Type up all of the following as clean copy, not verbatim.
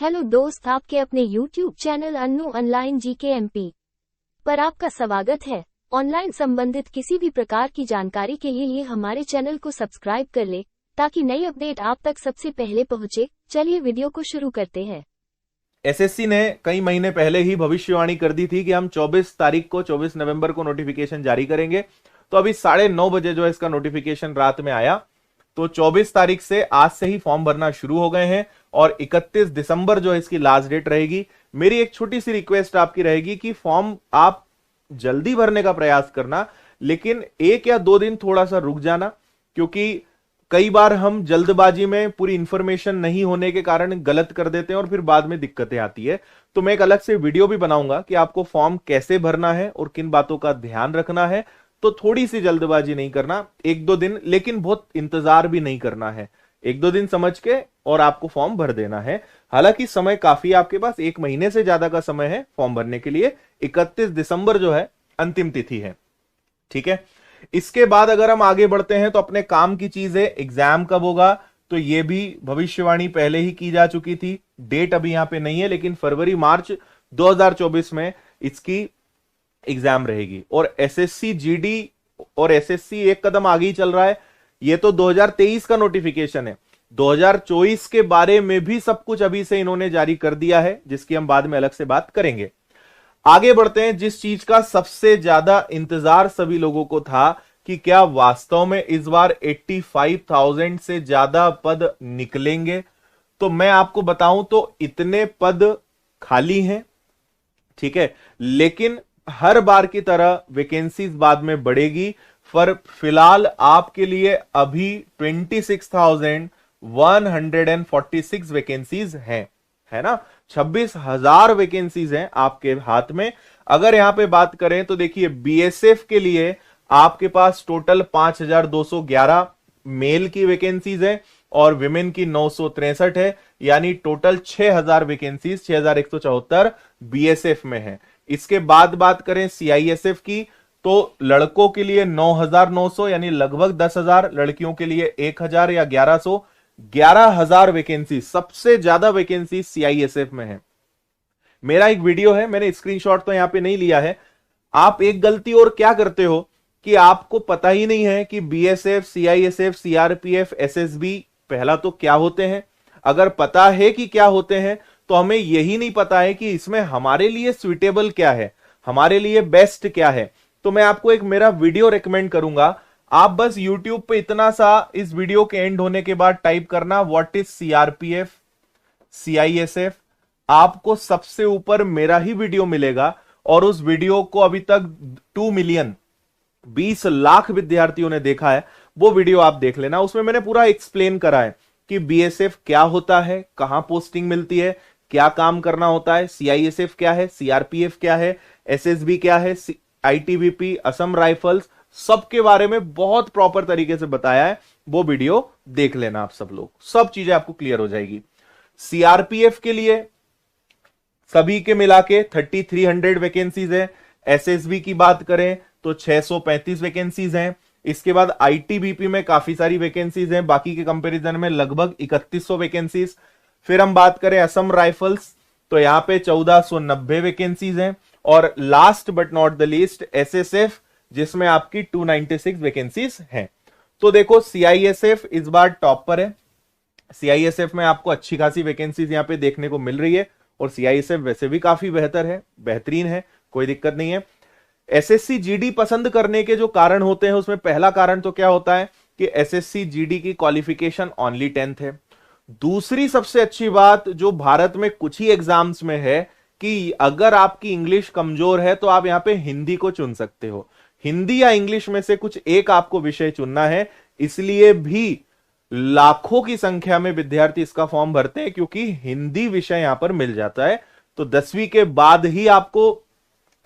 Hello दोस्त, आपके अपने YouTube channel Annu online GK MP पर आपका स्वागत है। ऑनलाइन संबंधित किसी भी प्रकार की जानकारी के लिए हमारे चैनल को सब्सक्राइब कर ले ताकि नई अपडेट आप तक सबसे पहले पहुंचे। चलिए वीडियो को शुरू करते हैं। एसएससी ने कई महीने पहले ही भविष्यवाणी कर दी थी कि हम 24 नवंबर को नोटिफिकेशन जारी करेंगे। तो अभी 9:30 बजे जो है इसका नोटिफिकेशन रात में आया। तो 24 तारीख से आज से ही फॉर्म भरना शुरू हो गए हैं और 31 दिसंबर जो है इसकी लास्ट डेट रहेगी। मेरी एक छोटी सी रिक्वेस्ट आपकी रहेगी कि फॉर्म आप जल्दी भरने का प्रयास करना, लेकिन 1 या 2 दिन थोड़ा सा रुक जाना, क्योंकि कई बार हम जल्दबाजी में पूरी इंफॉर्मेशन नहीं होने के कारण गलत कर देते हैं और फिर बाद में दिक्कतें आती है। तो मैं एक अलग से वीडियो भी बनाऊंगा कि आपको फॉर्म कैसे भरना है और किन बातों का ध्यान रखना है। तो थोड़ी सी जल्दबाजी नहीं करना, 1-2 दिन, लेकिन बहुत इंतजार भी नहीं करना है। 1-2 दिन समझ के और आपको फॉर्म भर देना है। हालांकि समय काफी, आपके पास 1 महीने से ज्यादा का समय है फॉर्म भरने के लिए। 31 दिसंबर जो है अंतिम तिथि है। ठीक है, इसके बाद अगर हम आगे बढ़ते हैं तो अपने काम की चीज है, एग्जाम कब होगा, तो यह भी भविष्यवाणी पहले ही की जा चुकी थी। डेट अभी यहां पे नहीं है, लेकिन फरवरी मार्च 2024 में इसकी एग्जाम रहेगी। और एसएससी जीडी और एसएससी एक कदम आगे ही चल रहा है। ये तो 2023 का नोटिफिकेशन है, 2024 के बारे में भी सब कुछ अभी से इन्होंने जारी कर दिया है, जिसकी हम बाद में अलग से बात करेंगे। आगे बढ़ते हैं। जिस चीज का सबसे ज्यादा इंतजार सभी लोगों को था कि क्या वास्तव में इस बार 85,000 से ज्यादा पद निकलेंगे, तो मैं आपको बताऊं तो इतने पद खाली हैं। ठीक है, लेकिन हर बार की तरह वैकेंसीज बाद में बढ़ेगी। पर फिलहाल आपके लिए अभी 26,146 वैकेंसीज हैं, है ना। 26,000 वैकेंसीज हैं आपके हाथ में। अगर यहां पे बात करें तो देखिए, बीएसएफ के लिए आपके पास टोटल 5,211 मेल की वैकेंसीज है और विमेन की 963 है, यानी टोटल 6,000 वैकेंसीज, 6,174 बीएसएफ में है। इसके बाद बात करें सीआईएसएफ की, तो लड़कों के लिए 9,900 यानी लगभग 10,000, लड़कियों के लिए 1,000 या 1,100, 11,000 वैकेंसी, सबसे ज्यादा वैकेंसी सीआईएसएफ में है। मेरा एक वीडियो है, मैंने स्क्रीनशॉट तो यहां पे नहीं लिया है। आप एक गलती और क्या करते हो कि आपको पता ही नहीं है कि बीएसएफ, सीआईएसएफ, सीआरपीएफ, एसएसबी पहला तो क्या होते हैं। अगर पता है कि क्या होते हैं तो हमें यही नहीं पता है कि इसमें हमारे लिए सुइटेबल क्या है, हमारे लिए बेस्ट क्या है। तो मैं आपको एक मेरा वीडियो रेकमेंड करूंगा। आप बस YouTube पे इतना सा इस वीडियो के एंड होने के बाद टाइप करना व्हाट इज सीआरपीएफ, सीआईएसएफ। आपको सबसे ऊपर मेरा ही वीडियो मिलेगा और उस वीडियो को अभी तक 2 मिलियन 20 लाख विद्यार्थियों ने देखा है। वो वीडियो आप देख लेना, उसमें मैंने पूरा एक्सप्लेन करा है कि बीएसएफ क्या होता है, कहां पोस्टिंग मिलती है, क्या काम करना होता है, सीआईएसएफ क्या है, सीआरपीएफ क्या है, एसएसबी क्या है, आईटीबीपी, असम राइफल्स, सबके बारे में बहुत प्रॉपर तरीके से बताया है। वो वीडियो देख लेना आप सब लोग, सब चीजें आपको क्लियर हो जाएगी। सीआरपीएफ के लिए सभी के मिला के 3,300 वैकेंसीज है। एसएसबी की बात करें तो 635 वैकेंसीज हैं। इसके बाद आईटीबीपी में काफी सारी वैकेंसीज हैं, बाकी के कंपैरिजन में लगभग 3100 वैकेंसीज। फिर हम बात करें असम राइफल्स, तो यहां पे 1490 वैकेंसीज हैं। और last but not the least SSF, जिसमें आपकी 296 वैकेंसीज हैं। तो देखो, सीआईएसएफ इस बार टॉप पर है। सीआईएसएफ में आपको अच्छी खासी वैकेंसीज यहां पे देखने को मिल रही है और सीआईएसएफ वैसे भी काफी बेहतर है, बेहतरीन है, कोई दिक्कत नहीं है। एसएससी जीडी पसंद करने के जो कारण होते हैं, उसमें पहला कारण तो क्या होता है कि एसएससी जीडी की क्वालिफिकेशन ओनली 10th है। दूसरी सबसे अच्छी बात जो भारत में कुछ ही एग्जाम्स में है कि अगर आपकी इंग्लिश कमजोर है तो आप यहां पे हिंदी को चुन सकते हो। हिंदी या इंग्लिश में से कुछ एक आपको विषय चुनना है, इसलिए भी लाखों की संख्या में विद्यार्थी इसका फॉर्म भरते हैं, क्योंकि हिंदी विषय यहां पर मिल जाता है। तो 10वीं के बाद ही आपको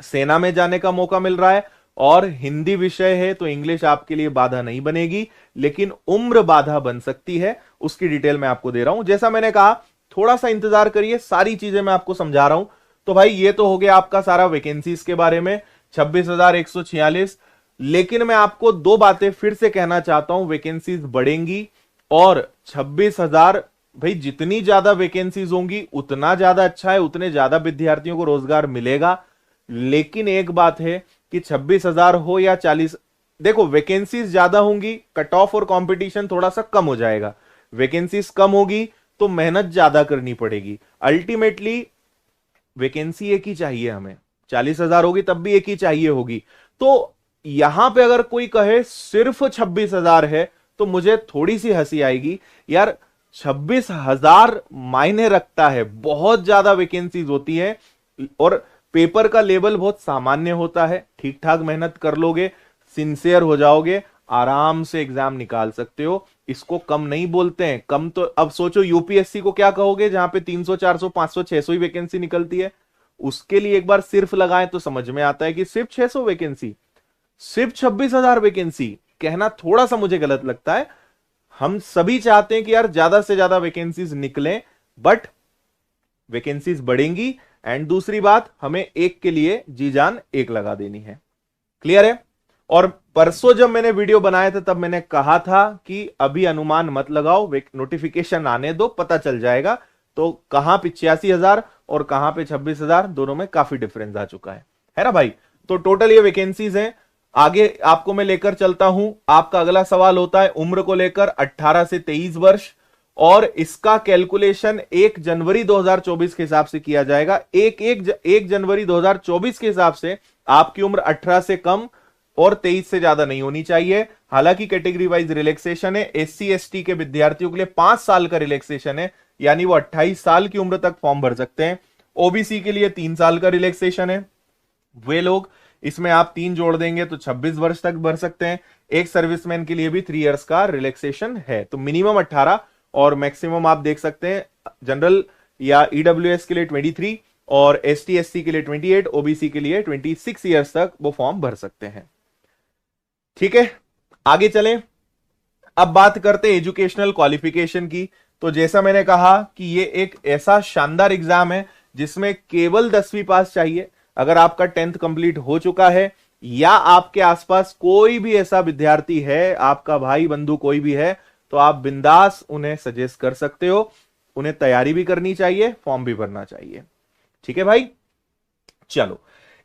सेना में जाने का मौका मिल रहा है और हिंदी विषय है तो इंग्लिश आपके लिए बाधा नहीं बनेगी, लेकिन उम्र बाधा बन सकती है। उसकी डिटेल मैं आपको दे रहा हूं। जैसा मैंने कहा, थोड़ा सा इंतजार करिए, सारी चीजें मैं आपको समझा रहा हूं। तो भाई ये तो हो गया आपका सारा वैकेंसीज के बारे में, 26,146। लेकिन मैं आपको 2 बातें फिर से कहना चाहता हूं, वैकेंसीज बढ़ेंगी और 26,000 भाई जितनी ज्यादा वैकेंसीज होंगी उतना ज्यादा अच्छा है, उतने ज्यादा विद्यार्थियों को रोजगार मिलेगा। लेकिन एक बात है कि 26,000 हो या 40, देखो वैकेंसीज ज्यादा होंगी, कट ऑफ और कंपटीशन थोड़ा सा कम हो जाएगा। वैकेंसीज कम होगी तो मेहनत ज्यादा करनी पड़ेगी। अल्टीमेटली वैकेंसी एक ही चाहिए हमें, 40,000 होगी तब भी एक ही चाहिए होगी। तो यहां पे अगर कोई कहे सिर्फ 26,000 है तो मुझे थोड़ी सी हंसी आएगी यार। 26,000 मायने रखता है, बहुत ज्यादा वैकेंसीज होती है और पेपर का लेवल बहुत सामान्य होता है। ठीक ठाक मेहनत कर लोगे, सिंसियर हो जाओगे, आराम से एग्जाम निकाल सकते हो। इसको कम नहीं बोलते हैं। कम तो अब सोचो यूपीएससी को क्या कहोगे जहां पे 300 400 500 600 ही वैकेंसी निकलती है। उसके लिए एक बार सिर्फ लगाएं तो समझ में आता है कि सिर्फ 600 वैकेंसी, सिर्फ 26,000 वैकेंसी कहना थोड़ा सा मुझे गलत लगता है। हम सभी चाहते हैं कि यार ज्यादा से ज्यादा वैकेंसीज निकलें, बट वैकेंसीज बढ़ेंगी। एंड दूसरी बात, हमें एक के लिए जी जान एक लगा देनी है। क्लियर है? और परसों जब मैंने वीडियो बनाया था तब मैंने कहा था कि अभी अनुमान मत लगाओ, नोटिफिकेशन आने दो, पता चल जाएगा। तो कहां 85,000 और कहां पे 26,000, दोनों में काफी डिफरेंस आ चुका है ना भाई। तो टोटल ये वैकेंसीज हैं। आगे आपको मैं लेकर चलता हूं। आपका अगला सवाल होता है उम्र को लेकर, 18 से 23 वर्ष, और इसका कैलकुलेशन 1 जनवरी 2024 के हिसाब से किया जाएगा। 1 जनवरी 2024 के हिसाब से आपकी उम्र 18 से कम और 23 से ज्यादा नहीं होनी चाहिए। हालांकि कैटेगरी वाइज रिलैक्सेशन है। एससी एसटी के विद्यार्थियों के लिए 5 साल का रिलैक्सेशन है, यानी वो 28 साल की उम्र तक फॉर्म भर सकते हैं। ओबीसी के लिए 3 साल का रिलैक्सेशन है। वे लोग, इसमें आप 3 जोड़ देंगे तो 26 वर्ष तक भर सकते हैं। एक सर्विसमैन के लिए भी 3 इयर्स का रिलैक्सेशन है। तो मिनिमम 18 और मैक्सिमम आप देख सकते हैं जनरल या ईडब्ल्यूएस के लिए 23 और एसटी एससी के लिए 28, ओबीसी के लिए 26 इयर्स तक वो फॉर्म भर सकते हैं। ठीक है, आगे चलें। अब बात करते हैं एजुकेशनल क्वालिफिकेशन की। तो जैसा मैंने कहा कि ये एक ऐसा शानदार एग्जाम है जिसमें केवल 10वीं पास चाहिए। अगर आपका 10th कंप्लीट हो चुका है या आपके आसपास कोई भी ऐसा विद्यार्थी है, आपका भाई बंधु कोई भी है, तो आप बिंदास उन्हें सजेस्ट कर सकते हो। उन्हें तैयारी भी करनी चाहिए, फॉर्म भी भरना चाहिए। ठीक है भाई, चलो।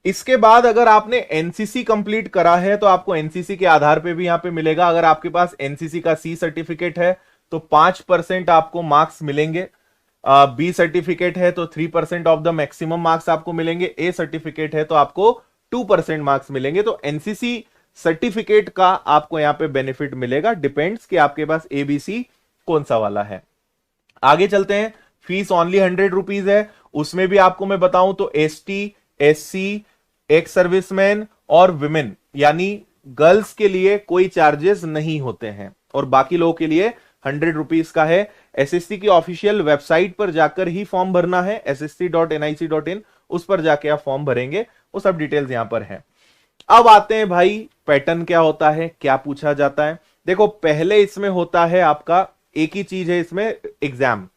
इसके बाद अगर आपने एनसीसी कंप्लीट करा है तो आपको एनसीसी के आधार पे भी यहां पे मिलेगा। अगर आपके पास एनसीसी का सी सर्टिफिकेट है तो 5% आपको मार्क्स मिलेंगे। बी सर्टिफिकेट है तो 3% ऑफ द मैक्सिमम मार्क्स आपको मिलेंगे। ए सर्टिफिकेट है तो आपको 2% मार्क्स मिलेंगे। तो एनसीसी सर्टिफिकेट का आपको यहां पे बेनिफिट मिलेगा। डिपेंड्स कि आपके पास एबीसी कौन सा वाला है। आगे चलते हैं। फीस ओनली 100 रुपीज है। उसमें भी आपको मैं बताऊं तो एसटी, एससी, एक्स सर्विसमैन और विमेन यानी गर्ल्स के लिए कोई चार्जेस नहीं होते हैं और बाकी लोगों के लिए 100 रुपीज का है। एसएससी की ऑफिशियल वेबसाइट पर जाकर ही फॉर्म भरना है, ssc.nic.in, उस पर जाके आप फॉर्म भरेंगे। वो सब डिटेल्स यहां पर है। अब आते हैं भाई, पैटर्न क्या होता है, क्या पूछा जाता है। देखो, पहले इसमें होता है आपका एक ही चीज है इसमें, एग्जाम।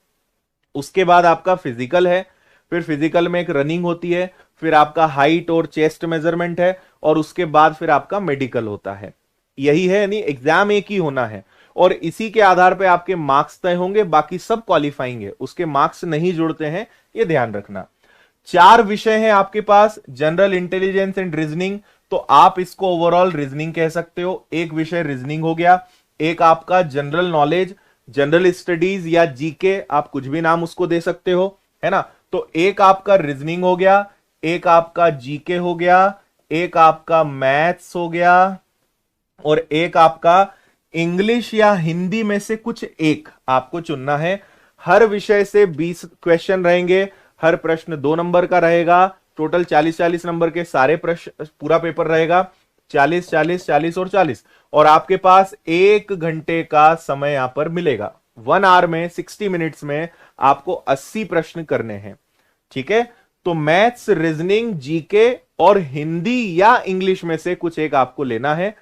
उसके बाद आपका फिजिकल है, फिर फिजिकल में एक रनिंग होती है, फिर आपका हाइट और चेस्ट मेजरमेंट है, और उसके बाद फिर आपका मेडिकल होता है। यही है, यानी एग्जाम एक ही होना है और इसी के आधार पे आपके मार्क्स तय होंगे। बाकी सब क्वालिफाइंग है, उसके मार्क्स नहीं जुड़ते हैं, ये ध्यान रखना। 4 विषय हैं आपके पास, जनरल इंटेलिजेंस एंड रीजनिंग, तो आप इसको ओवरऑल रीजनिंग कह सकते हो। एक विषय रीजनिंग हो गया। एक आपका जनरल नॉलेज, जनरल स्टडीज या जीके, आप कुछ भी नाम उसको दे सकते हो, है ना। तो एक आपका रीजनिंग हो गया, एक आपका जीके हो गया, एक आपका मैथ्स हो गया, और एक आपका इंग्लिश या हिंदी में से कुछ एक आपको चुनना है। हर विषय से 20 क्वेश्चन रहेंगे। हर प्रश्न 2 नंबर का रहेगा। टोटल 40-40 नंबर के सारे प्रश्न, पूरा पेपर रहेगा। 40-40, 40 और 40, और आपके पास 1 घंटे का समय यहां पर मिलेगा। 1 आवर में, 60 मिनट्स में आपको 80 प्रश्न करने हैं। ठीक है, तो मैथ्स, रीजनिंग, जीके और हिंदी या इंग्लिश में से कुछ एक आपको लेना है।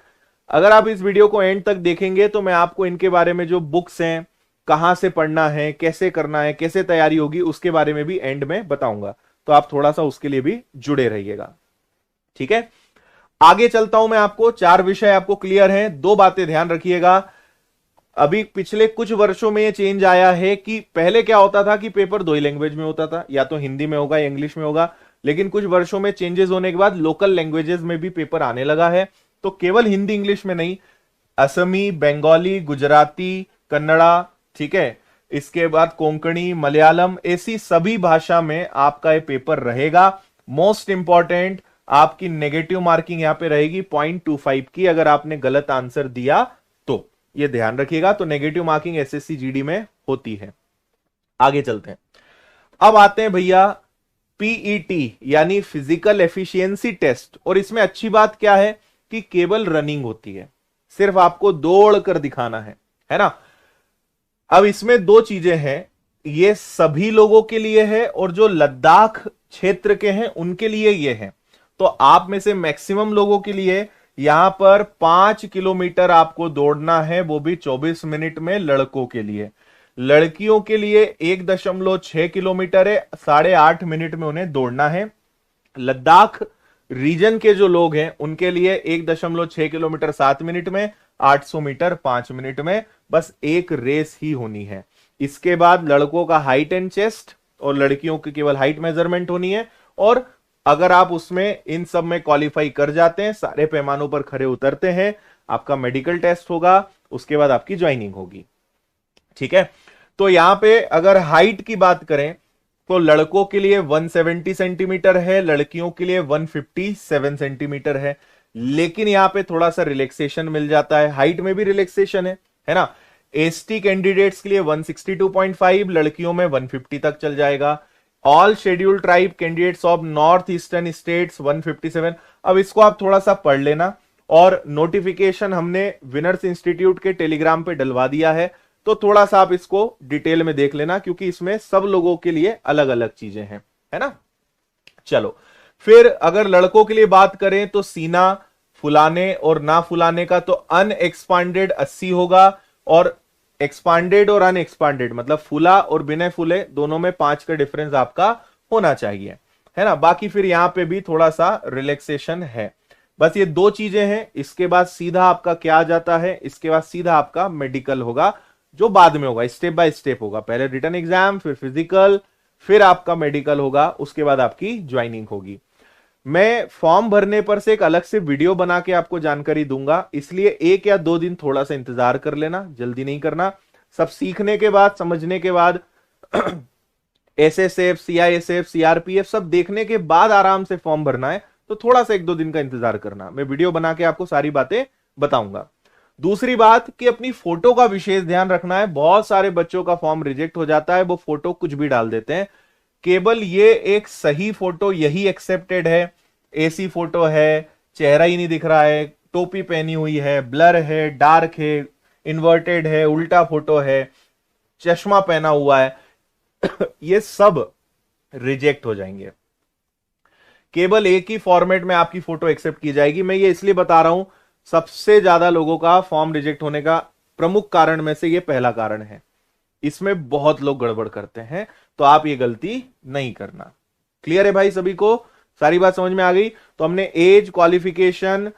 अगर आप इस वीडियो को एंड तक देखेंगे तो मैं आपको इनके बारे में, जो बुक्स हैं, कहां से पढ़ना है, कैसे करना है, कैसे तैयारी होगी, उसके बारे में भी एंड में बताऊंगा। तो आप थोड़ा सा उसके लिए भी जुड़े रहिएगा। ठीक है, आगे चलता हूं मैं। आपको 4 विषय आपको क्लियर हैं। 2 बातें ध्यान रखिएगा। अभी पिछले कुछ वर्षों में ये चेंज आया है कि पहले क्या होता था कि पेपर दो ही लैंग्वेज में होता था, या तो हिंदी में होगा या इंग्लिश में होगा, लेकिन कुछ वर्षों में चेंजेस होने के बाद लोकल लैंग्वेजेस में भी पेपर आने लगा है। तो केवल हिंदी इंग्लिश में नहीं, असमी, बंगाली, गुजराती, कन्नड़ा, ठीक है, इसके बाद कोंकणी, मलयालम, ऐसी सभी भाषा में आपका ये पेपर रहेगा। मोस्ट इंपॉर्टेंट, आपकी नेगेटिव मार्किंग यहां पे रहेगी 0.25 की, अगर आपने गलत आंसर दिया तो ये ध्यान रखिएगा। तो नेगेटिव मार्किंग एसएससी जीडी में होती है। आगे चलते हैं। अब आते हैं भैया पीईटी यानी फिजिकल एफिशिएंसी टेस्ट, और इसमें अच्छी बात क्या है कि केवल रनिंग होती है, सिर्फ आपको दौड़ कर दिखाना है ना। अब इसमें दो चीजें हैं, ये सभी लोगों के लिए है और जो लद्दाख क्षेत्र के हैं उनके लिए ये है। तो आप में से मैक्सिमम लोगों के लिए यहां पर 5 किलोमीटर आपको दौड़ना है, वो भी 24 मिनट में लड़कों के लिए। लड़कियों के लिए 1.6 किलोमीटर है, 8.5 मिनट में उन्हें दौड़ना है। लद्दाख रीजन के जो लोग हैं उनके लिए 1.6 किलोमीटर 7 मिनट में, 800 मीटर 5 मिनट में, बस एक रेस ही होनी है। इसके बाद लड़कों का हाइट एंड चेस्ट और लड़कियों की केवल हाइट मेजरमेंट होनी है। और अगर आप उसमें इन सब में क्वालिफाई कर जाते हैं, सारे पैमानों पर खरे उतरते हैं, आपका मेडिकल टेस्ट होगा, उसके बाद आपकी ज्वाइनिंग होगी, ठीक है। तो यहां पे अगर हाइट की बात करें तो लड़कों के लिए 170 सेंटीमीटर है, लड़कियों के लिए 157 सेंटीमीटर है। लेकिन यहां पे थोड़ा सा रिलैक्सेशन मिल जाता है, हाइट में भी रिलैक्सेशन है ना। एसटी कैंडिडेट्स के लिए 162.5, लड़कियों में 150 तक चल जाएगा। All scheduled tribe candidates of north eastern states 157। अब इसको आप थोड़ा सा पढ़ लेना, और नोटिफिकेशन हमने विनर्स इंस्टीट्यूट के टेलीग्राम पे डलवा दिया है, तो थोड़ा सा आप इसको डिटेल में देख लेना, क्योंकि इसमें सब लोगों के लिए अलग अलग चीजें हैं, है ना। चलो फिर अगर लड़कों के लिए बात करें तो सीना फुलाने और ना फुलाने का तो अनएक्सपांडेड 80 होगा, और एक्सपांडेड और अनएक्सपांडेड मतलब फूला और बिना फूले दोनों में 5 का डिफरेंस आपका होना चाहिए, है ना। बाकी फिर यहां पे भी थोड़ा सा रिलैक्सेशन है। बस ये दो चीजें हैं। इसके बाद सीधा आपका क्या आ जाता है, इसके बाद सीधा आपका मेडिकल होगा, जो बाद में होगा, स्टेप बाय स्टेप होगा। पहले रिटन एग्जाम, फिर फिजिकल, फिर आपका मेडिकल होगा, उसके बाद आपकी ज्वाइनिंग होगी। मैं फॉर्म भरने पर से एक अलग से वीडियो बना के आपको जानकारी दूंगा, इसलिए 1 या 2 दिन थोड़ा सा इंतजार कर लेना, जल्दी नहीं करना। सब सीखने के बाद, समझने के बाद एसएसएफ, सीआईएसएफ, सीआरपीएफ सब देखने के बाद आराम से फॉर्म भरना है। तो थोड़ा सा 1-2 दिन का इंतजार करना, मैं वीडियो बना के आपको सारी बातें बताऊंगा। दूसरी बात कि अपनी फोटो का विशेष ध्यान रखना है। बहुत सारे बच्चों का फॉर्म रिजेक्ट हो जाता है, वो फोटो कुछ भी डाल देते हैं। केवल ये एक सही फोटो यही एक्सेप्टेड है। एसी फोटो है, चेहरा ही नहीं दिख रहा है, टोपी पहनी हुई है, ब्लर है, डार्क है, इन्वर्टेड है, उल्टा फोटो है, चश्मा पहना हुआ है ये सब रिजेक्ट हो जाएंगे। केवल एक ही फॉर्मेट में आपकी फोटो एक्सेप्ट की जाएगी। मैं ये इसलिए बता रहा हूं, सबसे ज्यादा लोगों का फॉर्म रिजेक्ट होने का प्रमुख कारण में से ये पहला कारण है। इसमें बहुत लोग गड़बड़ करते हैं, तो आप ये गलती नहीं करना। क्लियर है भाई सभी को? सारी बात समझ में आ गई? तो हमने एज, क्वालिफिकेशन,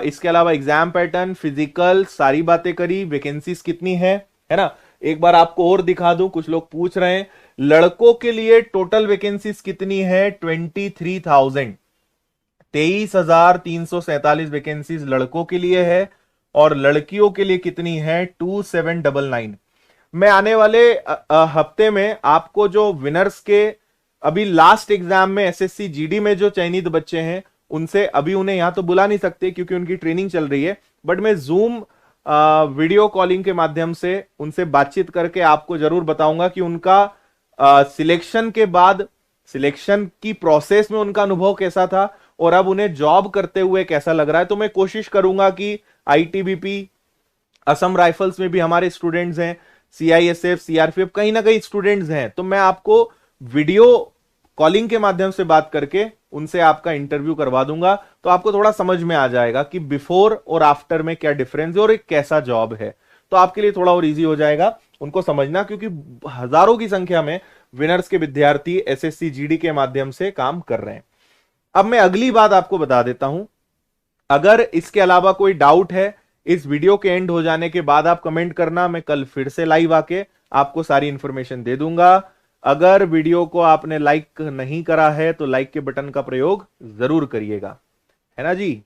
इसके अलावा एग्जाम पैटर्न, फिजिकल, सारी बातें करी। वैकेंसीज कितनी है ना। एक बार आपको और दिखा दूं, कुछ लोग पूछ रहे हैं लड़कों के लिए टोटल वैकेंसीज कितनी है। 23,000, 23,347 वैकेंसीज लड़कों के लिए है, और लड़कियों के लिए कितनी है 2799। मैं आने वाले हफ्ते में आपको जो विनर्स के अभी लास्ट एग्जाम में एसएससी जीडी में जो चयनित बच्चे हैं, उनसे अभी उन्हें यहां तो बुला नहीं सकते क्योंकि उनकी ट्रेनिंग चल रही है, बट मैं जूम वीडियो कॉलिंग के माध्यम से उनसे बातचीत करके आपको जरूर बताऊंगा कि उनका सिलेक्शन के बाद, सिलेक्शन की प्रोसेस में उनका अनुभव कैसा था, और अब उन्हें जॉब करते हुए कैसा लग रहा है। तो मैं कोशिश करूंगा कि आईटीबीपी, असम राइफल्स में भी हमारे स्टूडेंट्स हैं, सीआईएसएफ, सीआरपीएफ, कहीं ना कहीं स्टूडेंट्स हैं, तो मैं आपको वीडियो कॉलिंग के माध्यम से बात करके उनसे आपका इंटरव्यू करवा दूंगा। तो आपको थोड़ा समझ में आ जाएगा कि बिफोर और आफ्टर में क्या डिफरेंस है और एक कैसा जॉब है। तो आपके लिए थोड़ा और इजी हो जाएगा उनको समझना, क्योंकि हजारों की संख्या में विनर्स के विद्यार्थी एसएससी जीडी के माध्यम से काम कर रहे हैं। अब मैं अगली बात आपको बता देता हूं, अगर इसके अलावा कोई डाउट है इस वीडियो के एंड हो जाने के बाद आप कमेंट करना, मैं कल फिर से लाइव आके आपको सारी इंफॉर्मेशन दे दूंगा। अगर वीडियो को आपने लाइक नहीं करा है तो लाइक के बटन का प्रयोग जरूर करिएगा, है ना जी।